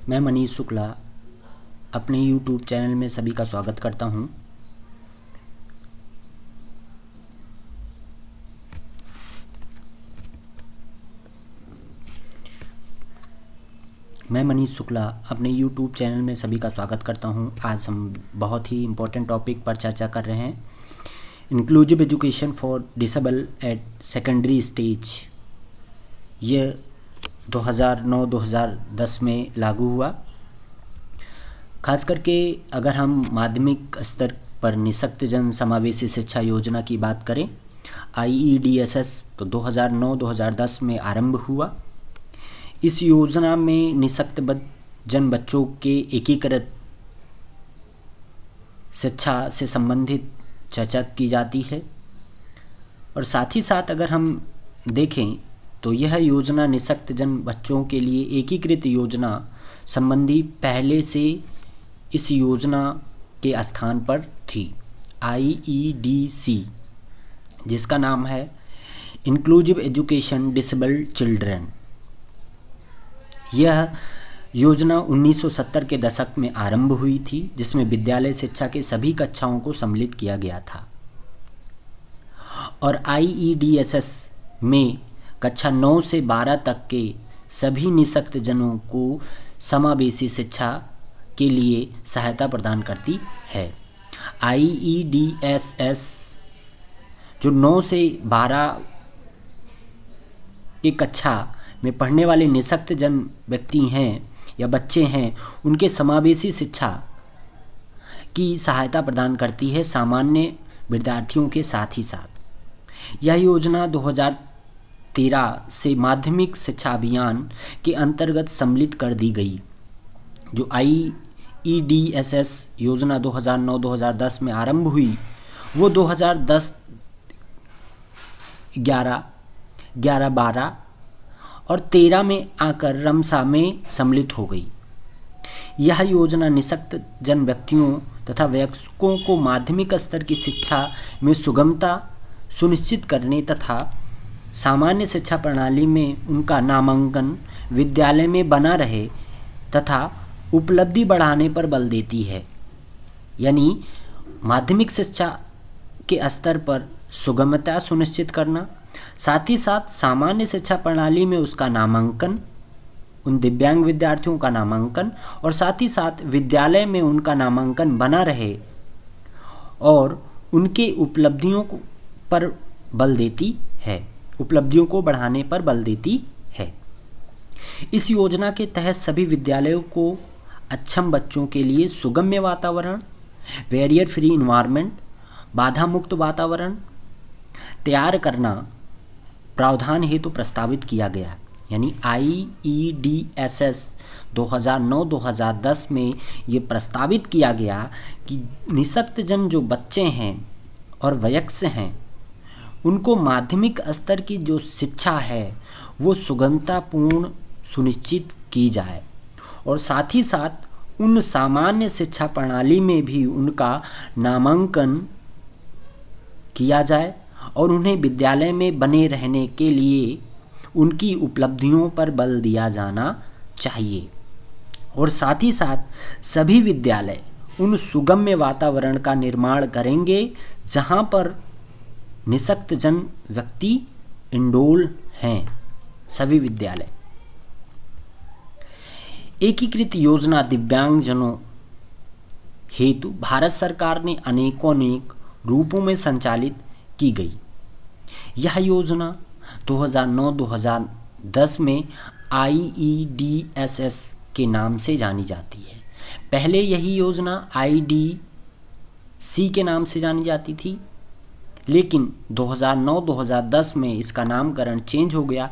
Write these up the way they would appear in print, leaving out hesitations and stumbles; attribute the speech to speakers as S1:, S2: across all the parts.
S1: मैं मनीष शुक्ला अपने YouTube channel में सभी का स्वागत करता हूं। आज हम बहुत ही इम्पोर्टेंट टॉपिक पर चर्चा कर रहे हैं। Inclusive education for disable at secondary stage. यह 2009-2010 में लागू हुआ। खास करके अगर हम माध्यमिक स्तर पर निःशक्त जन समावेशी शिक्षा योजना की बात करें, IEDSS तो 2009-2010 में आरंभ हुआ। इस योजना में निःशक्त जन बच्चों के एकीकृत शिक्षा से संबंधित चर्चा की जाती है। और साथ ही साथ अगर हम देखें तो यह योजना निःशक्त जन बच्चों के लिए एकीकृत योजना संबंधी पहले से इस योजना के स्थान पर थी। IEDC जिसका नाम है इंक्लूसिव एजुकेशन डिसेबल्ड चिल्ड्रन। यह योजना 1970 के दशक में आरंभ हुई थी, जिसमें विद्यालय शिक्षा के सभी कक्षाओं को सम्मिलित किया गया था। और IEDSS में कक्षा 9 से 12 तक के सभी निःशक्त जनों को समावेशी शिक्षा के लिए सहायता प्रदान करती है। IEDSS जो 9 से 12 की कक्षा में पढ़ने वाले निःशक्त जन व्यक्ति हैं या बच्चे हैं, उनके समावेशी शिक्षा की सहायता प्रदान करती है सामान्य विद्यार्थियों के साथ ही साथ। यह योजना 2013 से माध्यमिक शिक्षा अभियान के अंतर्गत सम्मिलित कर दी गई। जो IEDSS योजना 2009-2010 में आरंभ हुई, वो 2010, 11, 12 और 13 में आकर रमसा में सम्मिलित हो गई। यह योजना निःशक्त जन व्यक्तियों तथा वयस्कों को माध्यमिक स्तर की शिक्षा में सुगमता सुनिश्चित करने तथा सामान्य शिक्षा प्रणाली में उनका नामांकन विद्यालय में बना रहे तथा उपलब्धि बढ़ाने पर बल देती है। यानी माध्यमिक शिक्षा के स्तर पर सुगमता सुनिश्चित करना, साथ ही साथ सामान्य शिक्षा प्रणाली में उसका नामांकन, उन दिव्यांग विद्यार्थियों का नामांकन, और साथ ही साथ विद्यालय में उनका नामांकन बना रहे और उनके उपलब्धियों पर बल देती है, उपलब्धियों को बढ़ाने पर बल देती है। इस योजना के तहत सभी विद्यालयों को अक्षम बच्चों के लिए सुगम्य वातावरण, बैरियर फ्री इन्वायरमेंट, बाधा मुक्त वातावरण तैयार करना प्रावधान हेतु प्रस्तावित किया गया। यानी IEDSS 2009-2010 में ये प्रस्तावित किया गया कि निःशक्त जन जो बच्चे हैं और वयस्क हैं, उनको माध्यमिक स्तर की जो शिक्षा है वो सुगमतापूर्ण सुनिश्चित की जाए, और साथ ही साथ उन सामान्य शिक्षा प्रणाली में भी उनका नामांकन किया जाए और उन्हें विद्यालय में बने रहने के लिए उनकी उपलब्धियों पर बल दिया जाना चाहिए। और साथ ही साथ सभी विद्यालय उन सुगम्य वातावरण का निर्माण करेंगे जहां पर निःशक्त जन व्यक्ति इंडोल हैं। सभी विद्यालय एकीकृत योजना दिव्यांगजनों हेतु भारत सरकार ने अनेक रूपों में संचालित की गई। यह योजना 2009-2010 में IEDSS के नाम से जानी जाती है। पहले यही योजना IDC के नाम से जानी जाती थी, लेकिन 2009-2010 में इसका नामकरण चेंज हो गया,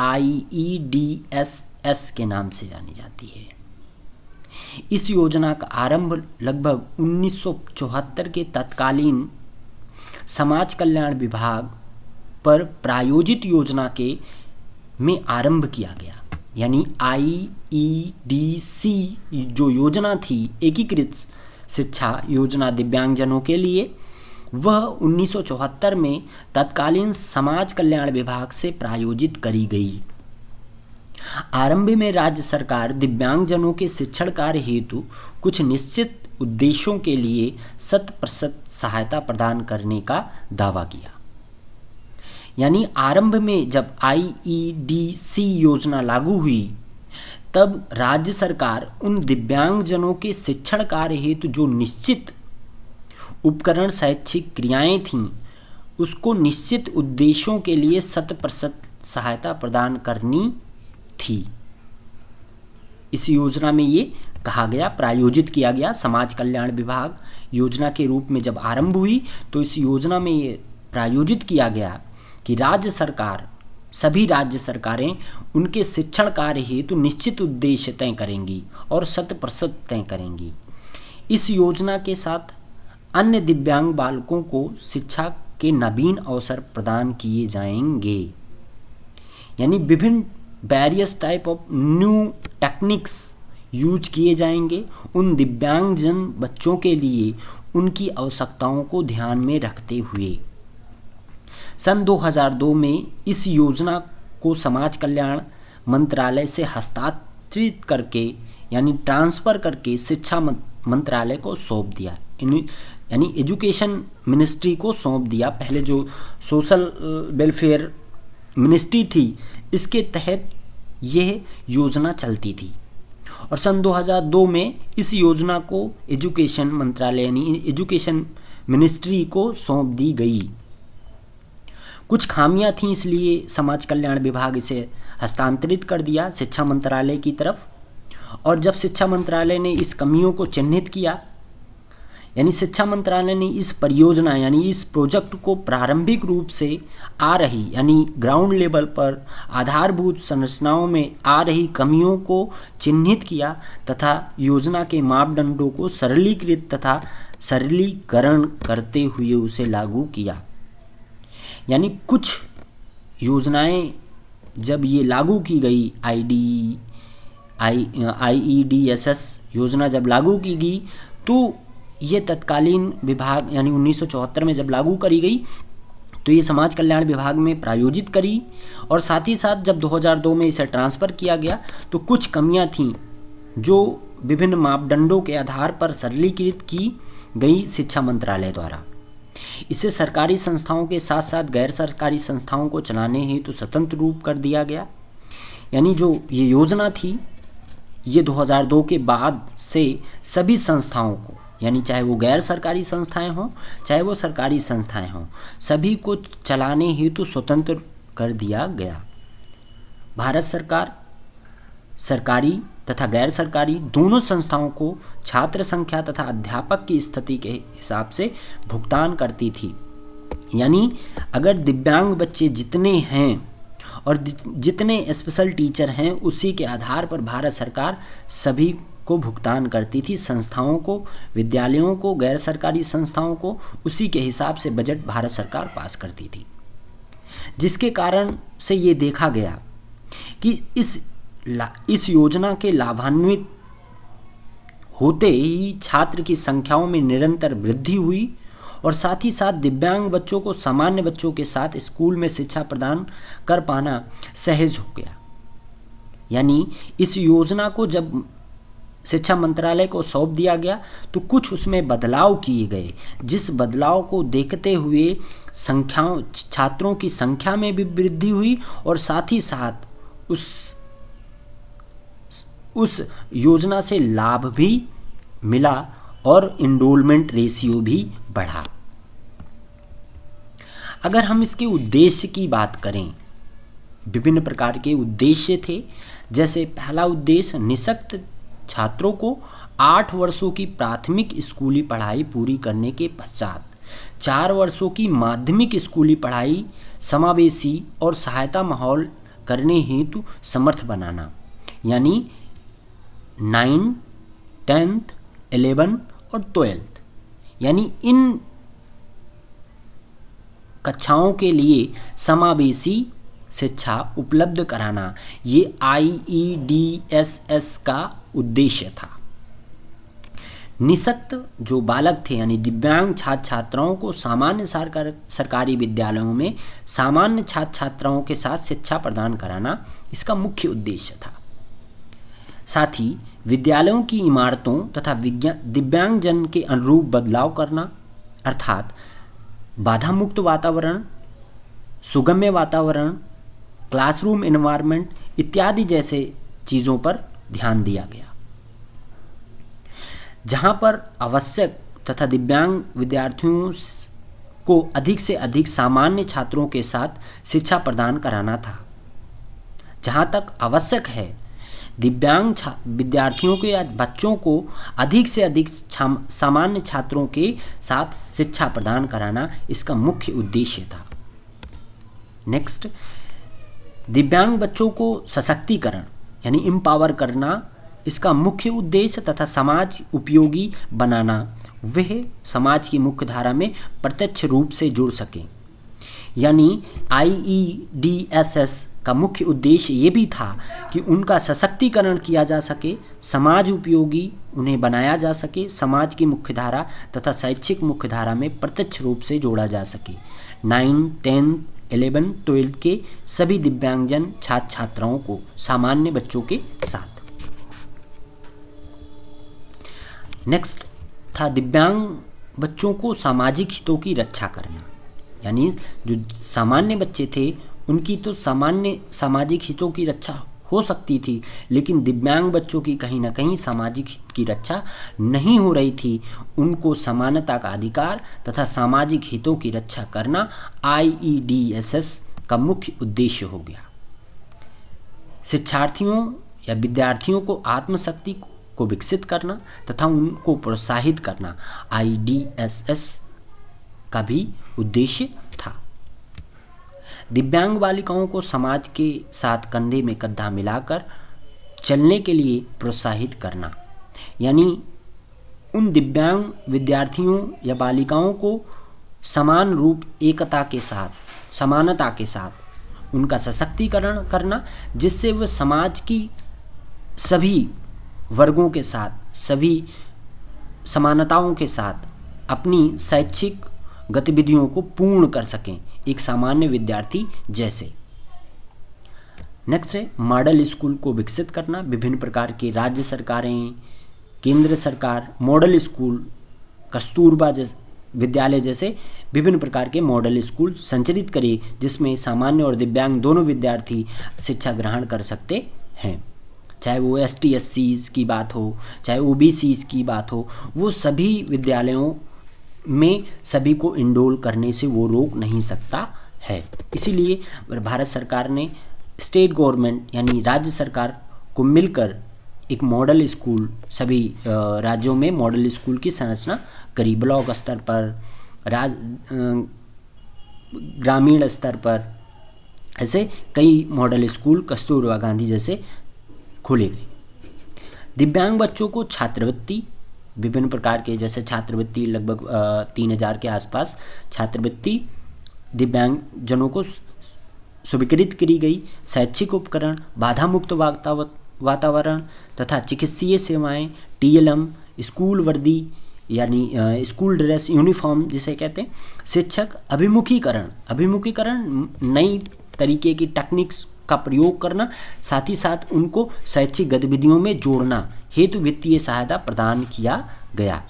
S1: IEDSS के नाम से जानी जाती है। इस योजना का आरंभ लगभग 1974 के तत्कालीन समाज कल्याण विभाग पर प्रायोजित योजना के में आरंभ किया गया। यानी IEDC जो योजना थी, एकीकृत शिक्षा योजना दिव्यांगजनों के लिए, वह 1974 में तत्कालीन समाज कल्याण विभाग से प्रायोजित करी गई। आरंभ में राज्य सरकार दिव्यांगजनों के शिक्षण कार्य हेतु कुछ निश्चित उद्देश्यों के लिए 100% सहायता प्रदान करने का दावा किया। यानी आरंभ में जब IEDC योजना लागू हुई तब राज्य सरकार उन दिव्यांगजनों के शिक्षण कार्य हेतु जो निश्चित उपकरण शैक्षिक क्रियाएं थीं उसको निश्चित उद्देश्यों के लिए 100% सहायता प्रदान करनी थी। इस योजना में ये कहा गया, प्रायोजित किया गया। समाज कल्याण विभाग योजना के रूप में जब आरंभ हुई तो इस योजना में ये प्रायोजित किया गया कि राज्य सरकार, सभी राज्य सरकारें उनके शिक्षण कार्य हेतु निश्चित उद्देश्य तय करेंगी और 100% तय करेंगी। इस योजना के साथ अन्य दिव्यांग बालकों को शिक्षा के नवीन अवसर प्रदान किए जाएंगे। यानी विभिन्न various type of new techniques use किए जाएंगे उन दिव्यांगजन बच्चों के लिए उनकी आवश्यकताओं को ध्यान में रखते हुए। सन 2002 में इस योजना को समाज कल्याण मंत्रालय से हस्तांतरित करके यानी ट्रांसफ़र करके शिक्षा मंत्रालय को सौंप दिया, यानी एजुकेशन मिनिस्ट्री को सौंप दिया। पहले जो सोशल वेलफेयर मिनिस्ट्री थी इसके तहत यह योजना चलती थी और सन 2002 में इस योजना को एजुकेशन मंत्रालय यानी एजुकेशन मिनिस्ट्री को सौंप दी गई। कुछ खामियां थीं इसलिए समाज कल्याण विभाग इसे हस्तांतरित कर दिया शिक्षा मंत्रालय की तरफ। और जब शिक्षा मंत्रालय ने इस कमियों को चिन्हित किया, यानी शिक्षा मंत्रालय ने इस परियोजना यानी इस प्रोजेक्ट को प्रारंभिक रूप से आ रही यानी ग्राउंड लेवल पर आधारभूत संरचनाओं में आ रही कमियों को चिन्हित किया तथा योजना के मापदंडों को सरलीकृत तथा सरलीकरण करते हुए उसे लागू किया। यानी कुछ योजनाएं जब ये लागू की गई, IEDSS योजना जब लागू की गई तो ये तत्कालीन विभाग यानी 1974 में जब लागू करी गई तो ये समाज कल्याण विभाग में प्रायोजित करी और साथ ही साथ जब 2002 में इसे ट्रांसफ़र किया गया तो कुछ कमियां थीं जो विभिन्न मापदंडों के आधार पर सरलीकृत की गई शिक्षा मंत्रालय द्वारा। इसे सरकारी संस्थाओं के साथ साथ गैर सरकारी संस्थाओं को चलाने हेतु स्वतंत्र रूप कर दिया गया। यानी जो ये योजना थी ये 2002 के बाद से सभी संस्थाओं को, यानी चाहे वो गैर सरकारी संस्थाएं हों चाहे वो सरकारी संस्थाएं हों, सभी को चलाने हेतु स्वतंत्र कर दिया गया। भारत सरकार सरकारी तथा गैर सरकारी दोनों संस्थाओं को छात्र संख्या तथा अध्यापक की स्थिति के हिसाब से भुगतान करती थी। यानी अगर दिव्यांग बच्चे जितने हैं और जितने स्पेशल टीचर हैं उसी के आधार पर भारत सरकार सभी को भुगतान करती थी। संस्थाओं को, विद्यालयों को, गैर सरकारी संस्थाओं को उसी के हिसाब से बजट भारत सरकार पास करती थी, जिसके कारण से ये देखा गया कि इस योजना के लाभान्वित होते ही छात्र की संख्याओं में निरंतर वृद्धि हुई और साथ ही साथ दिव्यांग बच्चों को सामान्य बच्चों के साथ स्कूल में शिक्षा प्रदान कर पाना सहज हो गया। यानी इस योजना को जब शिक्षा मंत्रालय को सौंप दिया गया तो कुछ उसमें बदलाव किए गए, जिस बदलाव को देखते हुए छात्रों की संख्या में भी वृद्धि हुई और साथ ही साथ उस योजना से लाभ भी मिला और इनरोलमेंट रेशियो भी बढ़ा। अगर हम इसके उद्देश्य की बात करें, विभिन्न प्रकार के उद्देश्य थे। जैसे पहला उद्देश्य, निःशक्त छात्रों को 8 वर्षों की प्राथमिक स्कूली पढ़ाई पूरी करने के पश्चात 4 वर्षों की माध्यमिक स्कूली पढ़ाई समावेशी और सहायता माहौल करने हेतु समर्थ बनाना। यानी 9, 10th, 11 और 12th यानी इन कक्षाओं के लिए समावेशी शिक्षा उपलब्ध कराना, ये IEDSS का उद्देश्य था। निःशक्त जो बालक थे यानी दिव्यांग छात्र छात्राओं को सामान्य सरकारी विद्यालयों में सामान्य छात्र छात्राओं के साथ शिक्षा प्रदान कराना इसका मुख्य उद्देश्य था। साथ ही विद्यालयों की इमारतों तथा दिव्यांगजन के अनुरूप बदलाव करना, अर्थात बाधा मुक्त वातावरण, सुगम्य वातावरण, क्लासरूम एनवायरनमेंट इत्यादि जैसे चीज़ों पर ध्यान दिया गया। जहाँ पर आवश्यक तथा दिव्यांग विद्यार्थियों को अधिक से अधिक सामान्य छात्रों के साथ शिक्षा प्रदान कराना था। जहाँ तक आवश्यक है दिव्यांग विद्यार्थियों के या बच्चों को अधिक से अधिक सामान्य छात्रों के साथ शिक्षा प्रदान कराना इसका मुख्य उद्देश्य था। नेक्स्ट, दिव्यांग बच्चों को सशक्तिकरण यानी एम्पावर करना इसका मुख्य उद्देश्य तथा समाज उपयोगी बनाना, वह समाज की मुख्य धारा में प्रत्यक्ष रूप से जुड़ सकें। यानी IEDSS का मुख्य उद्देश्य ये भी था कि उनका सशक्तिकरण किया जा सके, समाज उपयोगी उन्हें बनाया जा सके, समाज की मुख्य धारा तथा शैक्षिक मुख्य धारा में प्रत्यक्ष रूप से जोड़ा जा सके। 9, 10, 11, 12 के सभी दिव्यांगजन छात्र छात्राओं को सामान्य बच्चों के साथ। नेक्स्ट था दिव्यांग बच्चों को सामाजिक हितों की रक्षा करना। यानी जो सामान्य बच्चे थे उनकी तो सामान्य सामाजिक हितों की रक्षा हो सकती थी, लेकिन दिव्यांग बच्चों की कहीं ना कहीं सामाजिक हित की रक्षा नहीं हो रही थी। उनको समानता का अधिकार तथा सामाजिक हितों की रक्षा करना IEDSS का मुख्य उद्देश्य हो गया। शिक्षार्थियों या विद्यार्थियों को आत्मशक्ति को विकसित करना तथा उनको प्रोत्साहित करना IEDSS का भी उद्देश्य था। दिव्यांग बालिकाओं को समाज के साथ कंधे में कंधा मिलाकर चलने के लिए प्रोत्साहित करना, यानी उन दिव्यांग विद्यार्थियों या बालिकाओं को समान रूप एकता के साथ, समानता के साथ उनका सशक्तिकरण करना, जिससे वह समाज की सभी वर्गों के साथ, सभी समानताओं के साथ अपनी शैक्षिक गतिविधियों को पूर्ण कर सकें एक सामान्य विद्यार्थी जैसे। नेक्स्ट है मॉडल स्कूल को विकसित करना। विभिन्न प्रकार के राज्य सरकारें, केंद्र सरकार मॉडल स्कूल, कस्तूरबा विद्यालय जैसे विभिन्न प्रकार के मॉडल स्कूल संचालित करे, जिसमें सामान्य और दिव्यांग दोनों विद्यार्थी शिक्षा ग्रहण कर सकते हैं। चाहे वो ST SCs की बात हो, चाहे OBCs की बात हो, वो सभी विद्यालयों में सभी को इनरोल करने से वो रोक नहीं सकता है। इसीलिए भारत सरकार ने स्टेट गवर्नमेंट यानी राज्य सरकार को मिलकर एक मॉडल स्कूल, सभी राज्यों में मॉडल स्कूल की संरचना करी। ब्लॉक स्तर पर, ग्रामीण स्तर पर ऐसे कई मॉडल स्कूल कस्तूरबा गांधी जैसे खोले गए। दिव्यांग बच्चों को छात्रवृत्ति, विभिन्न प्रकार के जैसे छात्रवृत्ति लगभग 3000 के आसपास छात्रवृत्ति दिव्यांग जनों को स्वीकृत करी गई। शैक्षिक उपकरण, बाधा मुक्त वातावरण तथा चिकित्सीय सेवाएं, TLM, स्कूल वर्दी यानी स्कूल ड्रेस, यूनिफॉर्म जिसे कहते हैं, शिक्षक अभिमुखीकरण नई तरीके की टेक्निक्स का प्रयोग करना, साथ ही साथ उनको शैक्षिक गतिविधियों में जोड़ना हेतु वित्तीय सहायता प्रदान किया गया।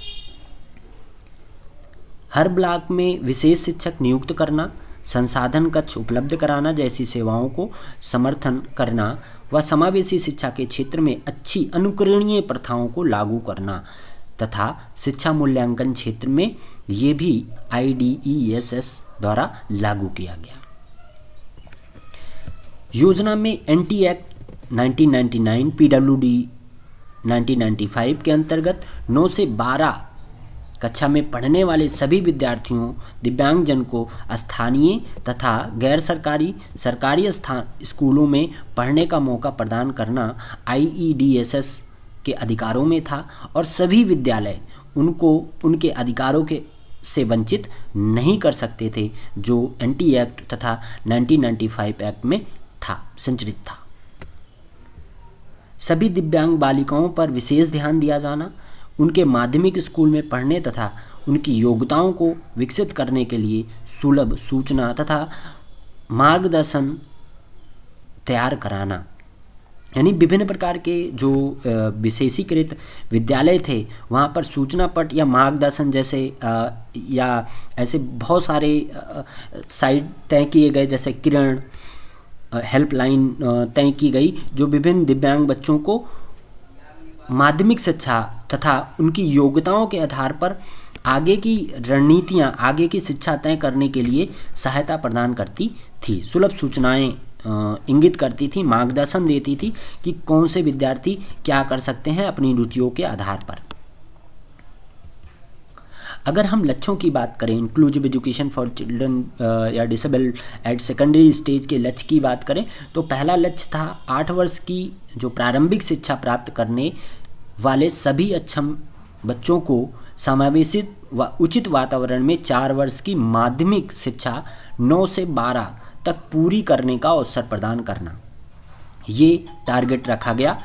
S1: हर ब्लॉक में विशेष शिक्षक नियुक्त करना, संसाधन कक्ष उपलब्ध कराना जैसी सेवाओं को समर्थन करना व समावेशी शिक्षा के क्षेत्र में अच्छी अनुकरणीय प्रथाओं को लागू करना तथा शिक्षा मूल्यांकन क्षेत्र में ये भी IDESS द्वारा लागू किया गया। योजना में NT एक्ट 1999, PWD 1995 के अंतर्गत 9 से 12 कक्षा में पढ़ने वाले सभी विद्यार्थियों दिव्यांगजन को स्थानीय तथा गैर सरकारी स्कूलों में पढ़ने का मौका प्रदान करना IEDSS के अधिकारों में था और सभी विद्यालय उनको उनके अधिकारों के से वंचित नहीं कर सकते थे जो NT एक्ट तथा 1995 एक्ट में था, संचालित था। सभी दिव्यांग बालिकाओं पर विशेष ध्यान दिया जाना, उनके माध्यमिक स्कूल में पढ़ने तथा उनकी योग्यताओं को विकसित करने के लिए सुलभ सूचना तथा मार्गदर्शन तैयार कराना। यानी विभिन्न प्रकार के जो विशेषीकृत विद्यालय थे वहाँ पर सूचना पट या मार्गदर्शन जैसे या ऐसे बहुत सारे साइट तय किए गए, जैसे किरण हेल्पलाइन तय की गई, जो विभिन्न दिव्यांग बच्चों को माध्यमिक शिक्षा तथा उनकी योग्यताओं के आधार पर आगे की रणनीतियाँ, आगे की शिक्षा तय करने के लिए सहायता प्रदान करती थी। सुलभ सूचनाएं इंगित करती थी, मार्गदर्शन देती थी कि कौन से विद्यार्थी क्या कर सकते हैं अपनी रुचियों के आधार पर। अगर हम लक्ष्यों की बात करें, इंक्लूसिव एजुकेशन फॉर चिल्ड्रन या डिसेबल्ड एट सेकेंडरी स्टेज के लक्ष्य की बात करें तो पहला लक्ष्य था 8 वर्ष की जो प्रारंभिक शिक्षा प्राप्त करने वाले सभी अक्षम बच्चों को समावेशित व उचित वातावरण में 4 वर्ष की माध्यमिक शिक्षा 9 से 12 तक पूरी करने का अवसर प्रदान करना, ये टारगेट रखा गया।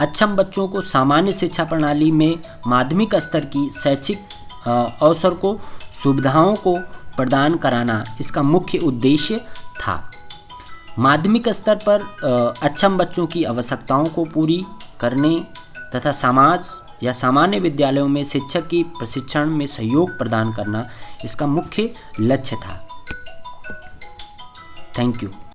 S1: अक्षम बच्चों को सामान्य शिक्षा प्रणाली में माध्यमिक स्तर की शैक्षिक अवसर को सुविधाओं को प्रदान कराना इसका मुख्य उद्देश्य था। माध्यमिक स्तर पर अक्षम बच्चों की आवश्यकताओं को पूरी करने तथा समाज या सामान्य विद्यालयों में शिक्षक की प्रशिक्षण में सहयोग प्रदान करना इसका मुख्य लक्ष्य था। Thank you.